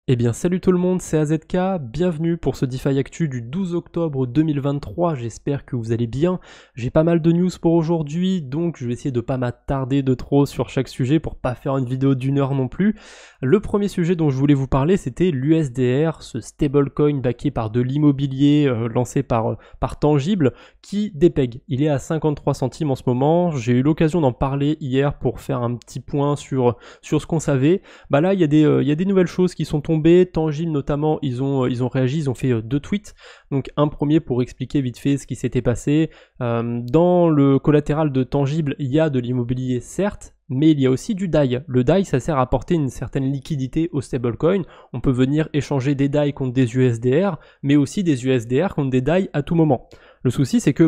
Eh bien salut tout le monde, c'est AZK, bienvenue pour ce DeFi Actu du 12 octobre 2023, j'espère que vous allez bien. J'ai pas mal de news pour aujourd'hui, donc je vais essayer de pas m'attarder de trop sur chaque sujet pour pas faire une vidéo d'une heure non plus. Le premier sujet dont je voulais vous parler, c'était l'USDR, ce stablecoin backé par de l'immobilier lancé par Tangible, qui dépègue. Il est à 53 centimes en ce moment, j'ai eu l'occasion d'en parler hier pour faire un petit point sur ce qu'on savait. Bah là, il y a des nouvelles choses qui sont tombées. Tangible notamment, ils ont réagi, ils ont fait 2 tweets. Donc un premier pour expliquer vite fait ce qui s'était passé. Dans le collatéral de Tangible, il y a de l'immobilier certes, mais il y a aussi du DAI. Le DAI, ça sert à apporter une certaine liquidité au stablecoin. On peut venir échanger des DAI contre des USDR, mais aussi des USDR contre des DAI à tout moment. Le souci, c'est que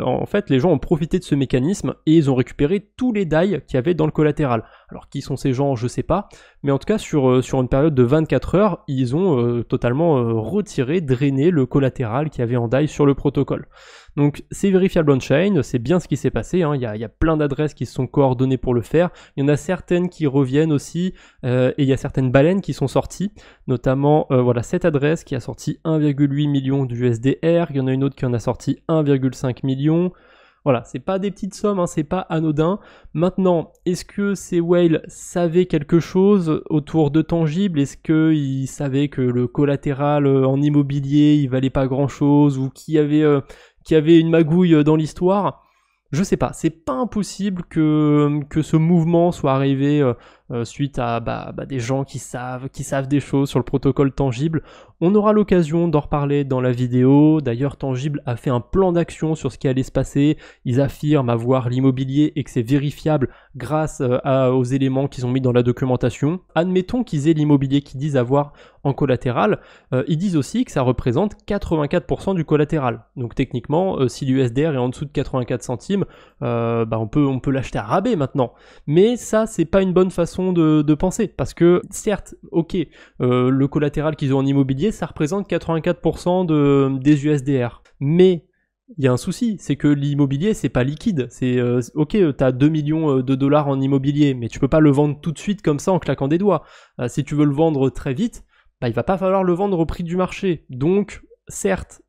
en fait, les gens ont profité de ce mécanisme et ils ont récupéré tous les DAI qu'il y avait dans le collatéral. Alors, qui sont ces gens, je sais pas, mais en tout cas, sur une période de 24 heures, ils ont totalement retiré, drainé le collatéral qu'il y avait en DAI sur le protocole. Donc, c'est vérifiable on-chain, c'est bien ce qui s'est passé, hein. Il y a plein d'adresses qui se sont coordonnées pour le faire. Il y en a certaines qui reviennent aussi, et il y a certaines baleines qui sont sorties, notamment, voilà, cette adresse qui a sorti 1,8 million d'USDR, il y en a une autre qui en a sorti 1,5 million. Voilà, c'est pas des petites sommes, hein, c'est pas anodin. Maintenant, est-ce que ces whales savaient quelque chose autour de Tangible? Est-ce qu'ils savaient que le collatéral en immobilier, il valait pas grand-chose, ou qu'il y avait une magouille dans l'histoire? Je sais pas, c'est pas impossible que ce mouvement soit arrivé suite à des gens qui savent des choses sur le protocole Tangible. On aura l'occasion d'en reparler dans la vidéo. D'ailleurs, Tangible a fait un plan d'action sur ce qui allait se passer. Ils affirment avoir l'immobilier et que c'est vérifiable grâce aux éléments qu'ils ont mis dans la documentation. Admettons qu'ils aient l'immobilier qu'ils disent avoir en collatéral. Ils disent aussi que ça représente 84% du collatéral. Donc techniquement, si l'USDR est en dessous de 84 centimes, on peut l'acheter à rabais maintenant. Mais ça, c'est pas une bonne façon de penser, parce que certes, ok, le collatéral qu'ils ont en immobilier, ça représente 84% des USDR. Mais il y a un souci, c'est que l'immobilier, c'est pas liquide. C'est ok, t'as 2 millions de dollars en immobilier, mais tu peux pas le vendre tout de suite comme ça en claquant des doigts. Si tu veux le vendre très vite, il va pas falloir le vendre au prix du marché. Donc, certes,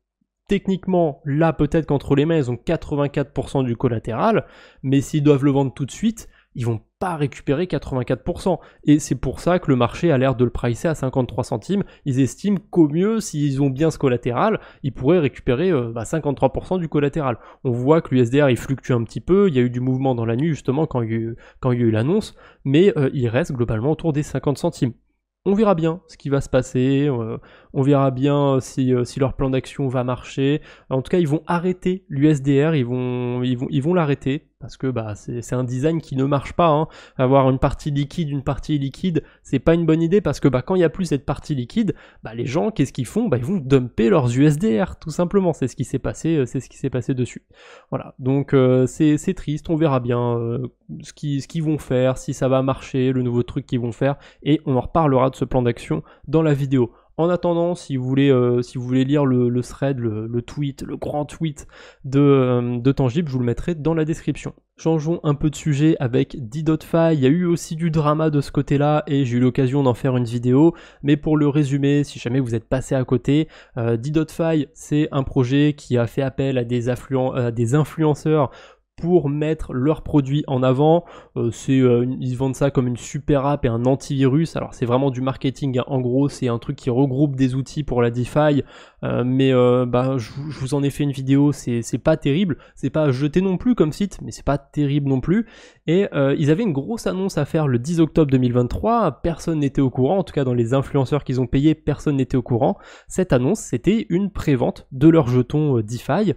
techniquement, là, peut-être qu'entre les mains, ils ont 84% du collatéral, mais s'ils doivent le vendre tout de suite, ils vont pas récupérer 84%. Et c'est pour ça que le marché a l'air de le pricer à 53 centimes. Ils estiment qu'au mieux, s'ils ont bien ce collatéral, ils pourraient récupérer 53% du collatéral. On voit que l'USDR, il fluctue un petit peu. Il y a eu du mouvement dans la nuit, justement, quand il y a eu l'annonce. Mais il reste globalement autour des 50 centimes. On verra bien ce qui va se passer, on verra bien si leur plan d'action va marcher. En tout cas, ils vont arrêter l'USDR, ils vont l'arrêter, parce que c'est un design qui ne marche pas, hein. Avoir une partie liquide, une partie illiquide, c'est pas une bonne idée, parce que quand il n'y a plus cette partie liquide, les gens, qu'est-ce qu'ils font? Ils vont dumper leurs USDR, tout simplement. C'est ce qui s'est passé dessus. Voilà, donc c'est triste, on verra bien ce qu'ils vont faire, si ça va marcher, le nouveau truc qu'ils vont faire, et on en reparlera de ce plan d'action dans la vidéo. En attendant, si vous voulez lire le thread, le tweet, le grand tweet de Tangible, je vous le mettrai dans la description. Changeons un peu de sujet avec D.Fi. Il y a eu aussi du drama de ce côté-là et j'ai eu l'occasion d'en faire une vidéo. Mais pour le résumer, si jamais vous êtes passé à côté, D.Fi, c'est un projet qui a fait appel à des influenceurs pour mettre leurs produits en avant. Ils vendent ça comme une super app et un antivirus. Alors c'est vraiment du marketing, hein. En gros, c'est un truc qui regroupe des outils pour la DeFi, je vous en ai fait une vidéo. C'est pas terrible, c'est pas à jeter non plus comme site, mais c'est pas terrible non plus. Et ils avaient une grosse annonce à faire le 10 octobre 2023, personne n'était au courant, en tout cas dans les influenceurs qu'ils ont payés, personne n'était au courant. Cette annonce, c'était une prévente de leurs jetons DeFi.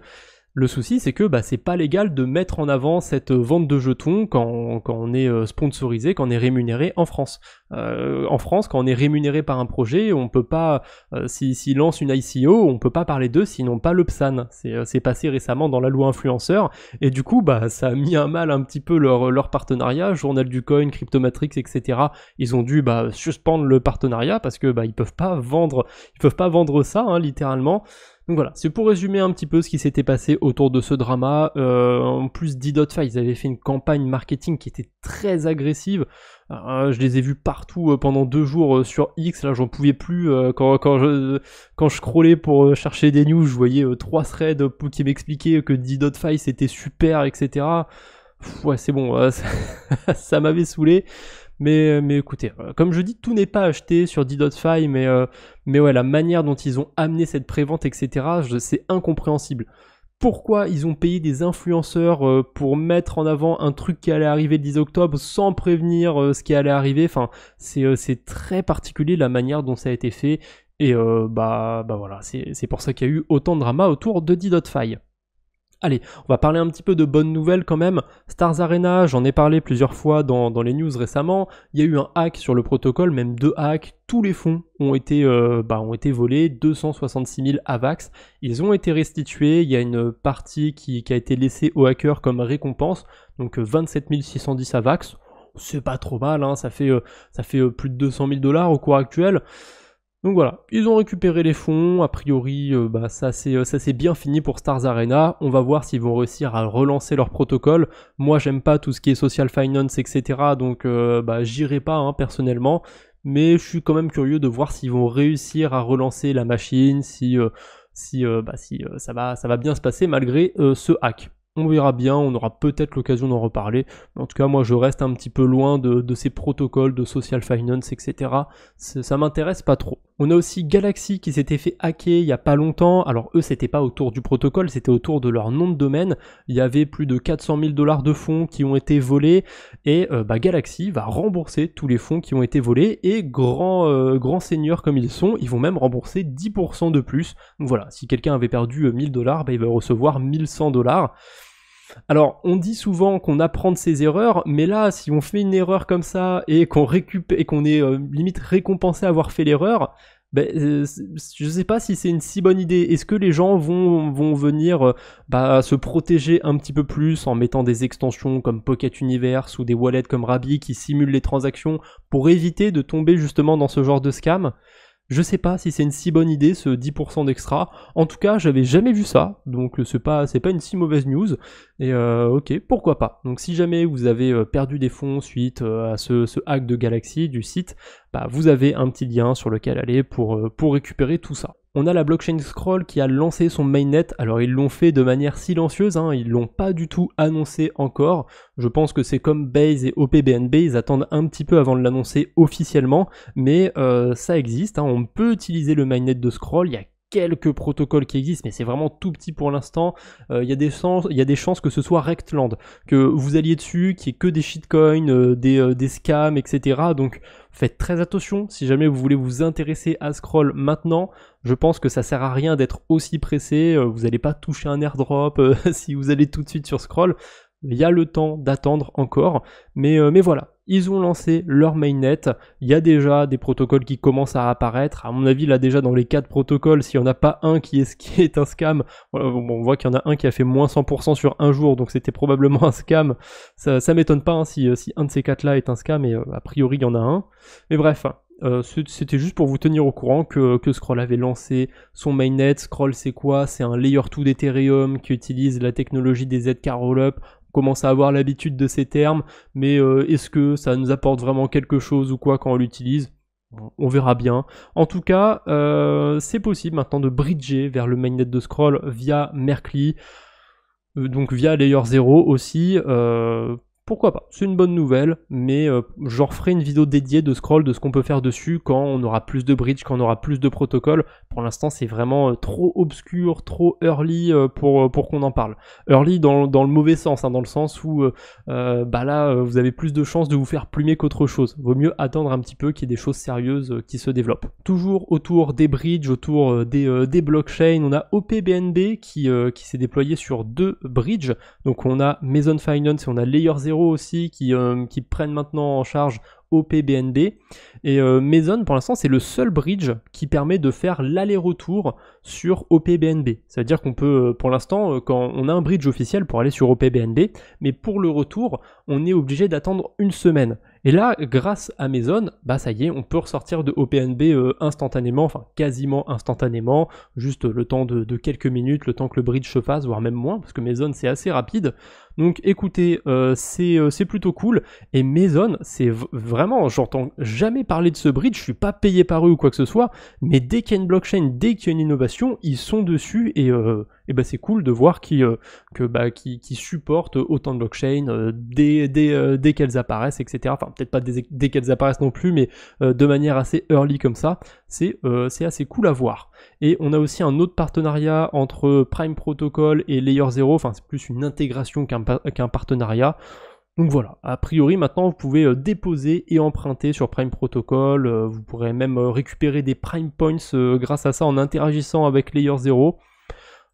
Le souci, c'est que c'est pas légal de mettre en avant cette vente de jetons quand on est sponsorisé, quand on est rémunéré en France. En France, quand on est rémunéré par un projet, on peut pas, s'ils lancent une ICO, on peut pas parler d'eux s'ils n'ont pas le PSAN. C'est passé récemment dans la loi influenceur, et du coup, ça a mis à mal un petit peu leur partenariat. Journal du Coin, Cryptomatrix, etc. Ils ont dû suspendre le partenariat parce que ils peuvent pas vendre ça, hein, littéralement. Donc voilà, c'est pour résumer un petit peu ce qui s'était passé autour de ce drama. En plus, D.Fi, ils avaient fait une campagne marketing qui était très agressive. Je les ai vus partout pendant 2 jours sur X, là j'en pouvais plus quand je scrollais pour chercher des news, je voyais 3 threads qui m'expliquaient que D.Fi c'était super, etc. Ouais, c'est bon, ça m'avait saoulé. Mais écoutez, comme je dis, tout n'est pas acheté sur D.Fi, mais ouais, la manière dont ils ont amené cette prévente, etc., c'est incompréhensible. Pourquoi ils ont payé des influenceurs pour mettre en avant un truc qui allait arriver le 10 octobre sans prévenir ce qui allait arriver? Enfin, c'est très particulier la manière dont ça a été fait. Et bah voilà, c'est pour ça qu'il y a eu autant de drama autour de D.Fi. Allez, on va parler un petit peu de bonnes nouvelles quand même. Stars Arena, j'en ai parlé plusieurs fois dans les news récemment. Il y a eu un hack sur le protocole, même 2 hacks. Tous les fonds ont été volés, 266 000 AVAX. Ils ont été restitués. Il y a une partie qui a été laissée aux hackers comme récompense. Donc 27 610 AVAX. C'est pas trop mal, hein. Ça fait plus de 200 000 $ au cours actuel. Donc voilà, ils ont récupéré les fonds, a priori ça c'est bien fini pour Stars Arena, on va voir s'ils vont réussir à relancer leur protocole. Moi j'aime pas tout ce qui est social finance, etc. donc j'irai pas personnellement, mais je suis quand même curieux de voir s'ils vont réussir à relancer la machine, si ça va bien se passer malgré ce hack. On verra bien, on aura peut-être l'occasion d'en reparler. En tout cas, moi, je reste un petit peu loin de ces protocoles de social finance, etc. Ça m'intéresse pas trop. On a aussi Galaxy qui s'était fait hacker il y a pas longtemps. Alors eux, c'était pas autour du protocole, c'était autour de leur nom de domaine. Il y avait plus de 400 000 $ de fonds qui ont été volés. Et Galaxy va rembourser tous les fonds qui ont été volés. Et grands seigneurs comme ils sont, ils vont même rembourser 10% de plus. Donc voilà, si quelqu'un avait perdu 1 000 $, il va recevoir 1 100 $. Alors, on dit souvent qu'on apprend de ses erreurs, mais là, si on fait une erreur comme ça et qu'on est limite récompensé à avoir fait l'erreur, je sais pas si c'est une si bonne idée. Est-ce que les gens vont venir se protéger un petit peu plus en mettant des extensions comme Pocket Universe ou des wallets comme Rabby qui simulent les transactions pour éviter de tomber justement dans ce genre de scam? Je sais pas si c'est une si bonne idée, ce 10% d'extra. En tout cas, j'avais jamais vu ça, donc c'est pas une si mauvaise news. Et ok, pourquoi pas. Donc si jamais vous avez perdu des fonds suite à ce hack de Galaxy du site, vous avez un petit lien sur lequel aller pour récupérer tout ça. On a la blockchain Scroll qui a lancé son mainnet. Alors ils l'ont fait de manière silencieuse, ils l'ont pas du tout annoncé encore. Je pense que c'est comme Base et OPBNB, ils attendent un petit peu avant de l'annoncer officiellement, mais ça existe, on peut utiliser le mainnet de Scroll, il y a quelques protocoles qui existent, mais c'est vraiment tout petit pour l'instant. Il y a des chances que ce soit Rectland, que vous alliez dessus, qu'il n'y ait que des shitcoins, des scams, etc. Donc faites très attention si jamais vous voulez vous intéresser à Scroll maintenant. Je pense que ça sert à rien d'être aussi pressé. Vous n'allez pas toucher un airdrop si vous allez tout de suite sur Scroll. Il y a le temps d'attendre encore, mais voilà, ils ont lancé leur mainnet, il y a déjà des protocoles qui commencent à apparaître, à mon avis là déjà dans les 4 protocoles, s'il n'y en a pas un qui est un scam, on voit qu'il y en a un qui a fait moins 100% sur un jour, donc c'était probablement un scam, ça m'étonne pas si un de ces 4 là est un scam, et a priori il y en a un, mais bref, c'était juste pour vous tenir au courant que Scroll avait lancé son mainnet. Scroll c'est quoi? C'est un layer 2 d'Ethereum qui utilise la technologie des ZK Rollup. On commence à avoir l'habitude de ces termes, mais est-ce que ça nous apporte vraiment quelque chose ou quoi quand on l'utilise? On verra bien. En tout cas, c'est possible maintenant de bridger vers le mainnet de Scroll via Merkle, donc via Layer 0 aussi. Pourquoi pas, c'est une bonne nouvelle, mais je referai une vidéo dédiée de Scroll, de ce qu'on peut faire dessus quand on aura plus de bridge, quand on aura plus de protocoles. Pour l'instant c'est vraiment trop obscur, trop early pour qu'on en parle. Early dans le mauvais sens, dans le sens où là vous avez plus de chances de vous faire plumer qu'autre chose. Vaut mieux attendre un petit peu qu'il y ait des choses sérieuses qui se développent. Toujours autour des bridges, autour des blockchains, on a OPBNB qui s'est déployé sur 2 bridges. Donc on a Maison Finance et on a Layer 0 aussi qui prennent maintenant en charge OPBNB. Et Maison pour l'instant c'est le seul bridge qui permet de faire l'aller-retour sur OPBNB. C'est-à-dire qu'on peut pour l'instant quand on a un bridge officiel pour aller sur OPBNB, mais pour le retour on est obligé d'attendre une semaine. Et là, grâce à Maison, ça y est, on peut ressortir de OPNB instantanément, enfin quasiment instantanément, juste le temps de quelques minutes, le temps que le bridge se fasse, voire même moins, parce que Maison c'est assez rapide. Donc écoutez, c'est plutôt cool. Et Maison, c'est vraiment, j'entends jamais parler de ce bridge, je suis pas payé par eux ou quoi que ce soit, mais dès qu'il y a une blockchain, dès qu'il y a une innovation, ils sont dessus et bah c'est cool de voir qu'ils supportent autant de blockchains dès qu'elles apparaissent, etc. Enfin peut-être pas dès qu'elles apparaissent non plus, mais de manière assez early comme ça, c'est assez cool à voir. Et on a aussi un autre partenariat entre Prime Protocol et Layer 0, enfin c'est plus une intégration qu'un partenariat. Donc voilà, a priori maintenant vous pouvez déposer et emprunter sur Prime Protocol, vous pourrez même récupérer des Prime Points grâce à ça en interagissant avec Layer 0.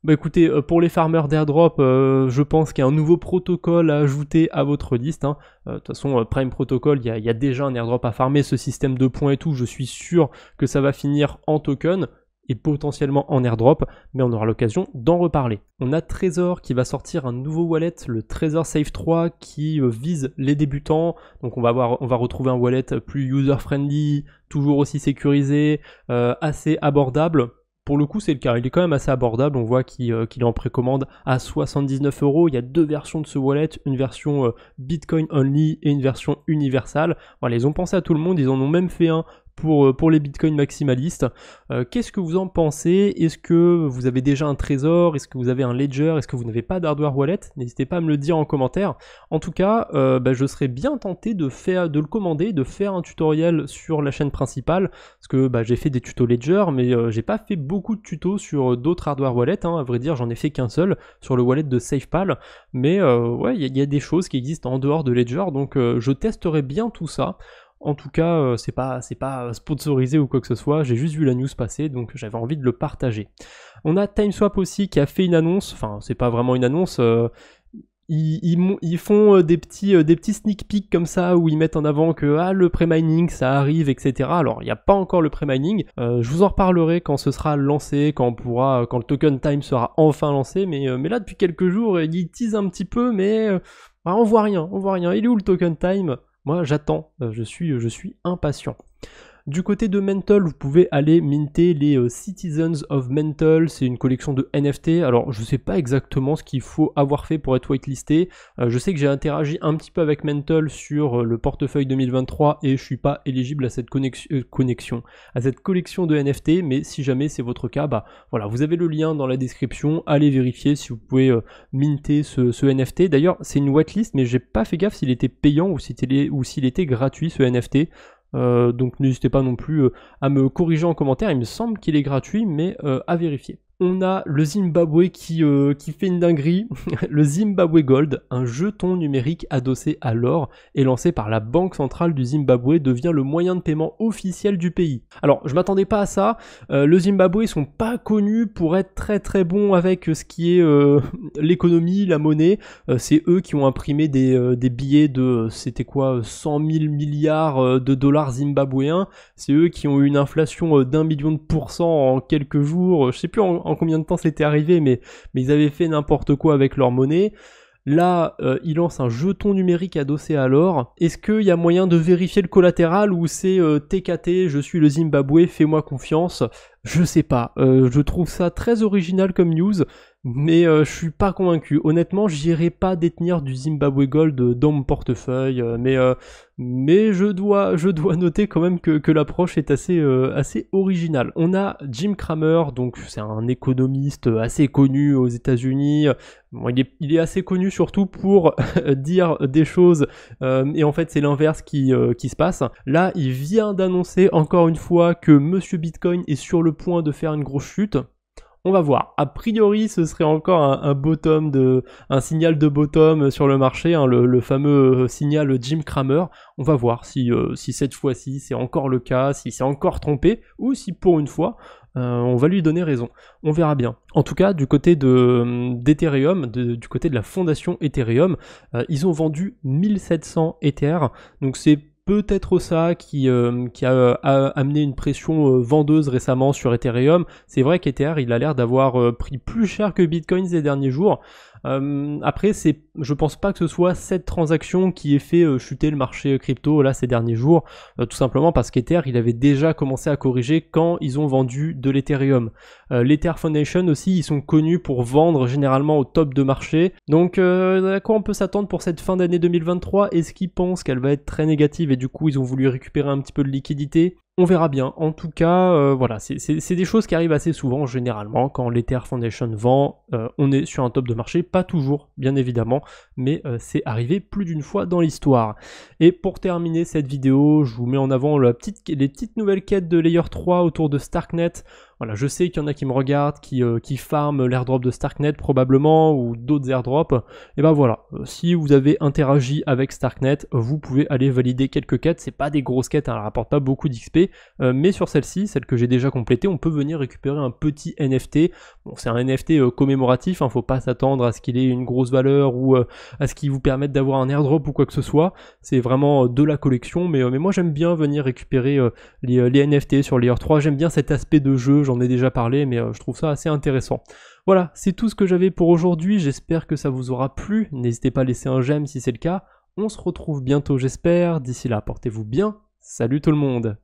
Bah écoutez, pour les farmers d'airdrop, je pense qu'il y a un nouveau protocole à ajouter à votre liste. De toute façon, Prime Protocol, il y a déjà un airdrop à farmer, ce système de points et tout, je suis sûr que ça va finir en token et potentiellement en airdrop, mais on aura l'occasion d'en reparler. On a Trezor qui va sortir un nouveau wallet, le Trezor Safe 3, qui vise les débutants. Donc on va retrouver un wallet plus user-friendly, toujours aussi sécurisé, assez abordable. Pour le coup, c'est le cas, il est quand même assez abordable, on voit qu'il est en précommande à 79 €. Il y a deux versions de ce wallet, une version Bitcoin only et une version universal. Voilà, ils ont pensé à tout le monde, ils en ont même fait un pour les bitcoins maximalistes. Qu'est-ce que vous en pensez? Est-ce que vous avez déjà un trésor? Est-ce que vous avez un ledger? Est-ce que vous n'avez pas d'hardware wallet? N'hésitez pas à me le dire en commentaire. En tout cas, je serais bien tenté de le commander, de faire un tutoriel sur la chaîne principale, parce que j'ai fait des tutos ledger, mais j'ai pas fait beaucoup de tutos sur d'autres hardware wallets, à vrai dire j'en ai fait qu'un seul, sur le wallet de SafePal, mais ouais, il y a des choses qui existent en dehors de ledger, donc je testerai bien tout ça. En tout cas, c'est pas sponsorisé ou quoi que ce soit, j'ai juste vu la news passer, donc j'avais envie de le partager. On a TimeSwap aussi qui a fait une annonce, enfin c'est pas vraiment une annonce, ils font des petits sneak peeks comme ça où ils mettent en avant que le pré-mining ça arrive, etc. Alors il n'y a pas encore le pré-mining, je vous en reparlerai quand ce sera lancé, quand le token time sera enfin lancé, mais là depuis quelques jours ils teasent un petit peu, mais on voit rien. Il est où le token time? Moi j'attends, je suis impatient. Du côté de Mental, vous pouvez aller minter les Citizens of Mental, c'est une collection de NFT. Alors je sais pas exactement ce qu'il faut avoir fait pour être whitelisté. Je sais que j'ai interagi un petit peu avec Mental sur le portefeuille 2023 et je suis pas éligible à cette à cette collection de NFT, mais si jamais c'est votre cas, voilà, vous avez le lien dans la description, allez vérifier si vous pouvez minter ce NFT. D'ailleurs c'est une whitelist, mais j'ai pas fait gaffe s'il était payant ou s'il était gratuit ce NFT. Donc n'hésitez pas non plus à me corriger en commentaire, il me semble qu'il est gratuit, mais à vérifier. On a le Zimbabwe qui fait une dinguerie, le Zimbabwe Gold, un jeton numérique adossé à l'or et lancé par la Banque Centrale du Zimbabwe, devient le moyen de paiement officiel du pays. Alors je m'attendais pas à ça, le Zimbabwe ils sont pas connus pour être très très bons avec ce qui est l'économie, la monnaie, c'est eux qui ont imprimé des billets de, c'était quoi, 100 000 milliards de dollars zimbabwéens, c'est eux qui ont eu une inflation d'1 million de % en quelques jours, je sais plus en combien de temps c'était arrivé, mais ils avaient fait n'importe quoi avec leur monnaie. Là, ils lancent un jeton numérique adossé à l'or. Est-ce qu'il y a moyen de vérifier le collatéral ou c'est TKT, je suis le Zimbabwe, fais-moi confiance? Je sais pas. Je trouve ça très original comme news, mais je suis pas convaincu. Honnêtement, j'irai pas détenir du Zimbabwe Gold dans mon portefeuille, mais je dois noter quand même que l'approche est assez originale. On a Jim Cramer, donc c'est un économiste assez connu aux États-Unis. Bon, il est assez connu surtout pour dire des choses et en fait c'est l'inverse qui se passe. Là, il vient d'annoncer encore une fois que Monsieur Bitcoin est sur le point de faire une grosse chute. On va voir. A priori, ce serait encore un signal de bottom sur le marché, le fameux signal Jim Cramer. On va voir si cette fois-ci c'est encore le cas, si c'est encore trompé, ou si pour une fois on va lui donner raison. On verra bien. En tout cas, du côté d'Ethereum, du côté de la fondation Ethereum, ils ont vendu 1700 Ether. Donc c'est peut-être ça qui a amené une pression vendeuse récemment sur Ethereum. C'est vrai qu'Ether, il a l'air d'avoir pris plus cher que Bitcoin ces derniers jours. Après, je pense pas que ce soit cette transaction qui ait fait chuter le marché crypto là ces derniers jours, tout simplement parce qu'Ether il avait déjà commencé à corriger quand ils ont vendu de l'Ethereum. L'Ether Foundation aussi, ils sont connus pour vendre généralement au top de marché. Donc à quoi on peut s'attendre pour cette fin d'année 2023? Est-ce qu'ils pensent qu'elle va être très négative et du coup ils ont voulu récupérer un petit peu de liquidité? On verra bien. En tout cas, voilà, c'est des choses qui arrivent assez souvent, généralement. Quand l'Ether Foundation vend, on est sur un top de marché. Pas toujours, bien évidemment, mais c'est arrivé plus d'une fois dans l'histoire. Et pour terminer cette vidéo, je vous mets en avant les petites nouvelles quêtes de Layer 3 autour de Starknet. Voilà, je sais qu'il y en a qui me regardent, qui farment l'airdrop de Starknet probablement, ou d'autres airdrops. Et ben voilà, si vous avez interagi avec Starknet, vous pouvez aller valider quelques quêtes. C'est pas des grosses quêtes, hein, elles rapportent pas beaucoup d'XP, mais sur celle-ci, celle que j'ai déjà complétée, on peut venir récupérer un petit NFT. Bon, c'est un NFT commémoratif, hein, faut pas s'attendre à ce qu'il ait une grosse valeur ou à ce qu'il vous permette d'avoir un airdrop ou quoi que ce soit. C'est vraiment de la collection, mais moi j'aime bien venir récupérer les NFT sur Layer 3. J'aime bien cet aspect de jeu, j'en ai déjà parlé, mais je trouve ça assez intéressant. Voilà, c'est tout ce que j'avais pour aujourd'hui, j'espère que ça vous aura plu. N'hésitez pas à laisser un j'aime si c'est le cas. On se retrouve bientôt j'espère, d'ici là portez-vous bien, salut tout le monde.